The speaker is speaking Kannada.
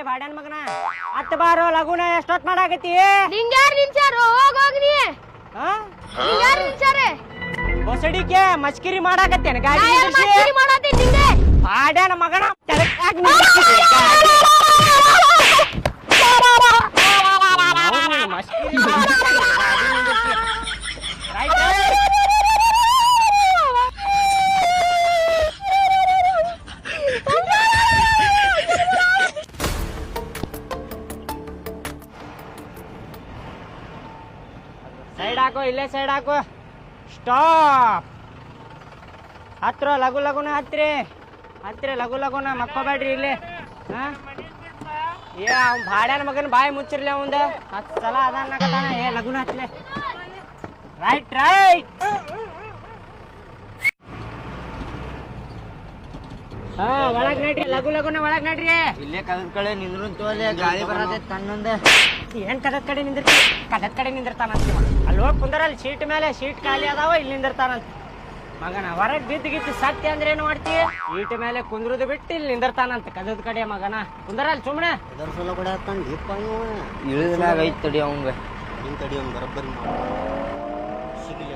ಬಾಡ್ಯಾನ ಮಗನ ಹತ್ತು ಬಾರೋ ಲಗುನ ಎಷ್ಟೊತ್ ಮಾಡಾಕತ್ತಿ ನಿಂಗ್ಯಾರ್ ನಿಂಚಾರು ಹೋಗಿ ನಿಂಗ್ಯಾರ್ ನಿಂಚಾರೆ ಹೊಸಡಿಕೆ ಮಸ್ಕಿರಿ ಮಾಡಾಕತ್ತೇನ ಗಾಡಿ ಮಾಡತ್ತೀನಿ ನಿಂಗೆ ಬಾಡ್ಯಾನ ಮಗನ ಸೈಡ್ ಹಾಕೋ ಇಲ್ಲೇ ಸೈಡ್ ಹಾಕೋ ಸ್ಟಾಪ್ ಹತ್ರ ಲಘು ಲಗುನ ಹತ್ತಿರ ಲಘು ಲಗುನ ಮಕ್ಕೋಬೇಡ್ರಿ ಇಲ್ಲಿ ಏ ಅವ್ನ ಭಾಡ್ಯಾನ ಮಗನ ಬಾಯಿ ಮುಚ್ಚಿರ್ಲಿ ಅವಂದ 10 ಸಲ ಅದನ್ನಕತಾನ ಏ ಲಗುನ ಹತ್ಲೆ ರೈಟ್ ಹಾ ಒಳಗ್ ನಡ್ರಿ ಲಘು ಲಗುನ ಒಳಗ್ ನಡ್ರಿ ಇಲ್ಲೇ ಕದದ ಕಡೆ ನಿಂದ್ರು ತೋಲೆ ಗಾಳಿ ಬರತೈತಿ ತನ್ನಂದ ಏನ್ ಕದದ ಕಡೆ ನಿಂದಿರ್ತಿ ಕದದ ಕಡೆ ನಿಂದಿರ್ತಾನಂತ ಅಲ್ಲಿ ಹೋಗಿ ಕುಂದರಲ್ಲಿ ಸೀಟ್ ಮೇಲೆ ಸೀಟ್ ಖಾಲಿ ಅದಾವ ಇಲ್ಲಿ ನಿಂದಿರ್ತಾನಂತ ಮಗನ ಹೊರಗ್ ಬಿದ್ದು ಸತ್ಯ ಅಂದ್ರೆ ಏನ್ ಮಾಡ್ತಿ ಸೀಟ್ ಮೇಲೆ ಕುಂದ್ರದು ಬಿಟ್ಟು ಇಲ್ಲಿ ನಿಂದಿರ್ತಾನಂತ ಕದದ ಕಡೆ ಮಗನ ಕುಂದರಲ್ಲಿ ಸುಮ್ನೆ ಇದರ ಸಲ ಕೂಡ ಇಳಿದ್ರಾಗ ಐತ್ ತಡಿ ಅವಂಗ ನಿನ್ ತಡಿ ಅವ್ನು ಬರಬ್ಬರಿ ಸಿಗಲಿ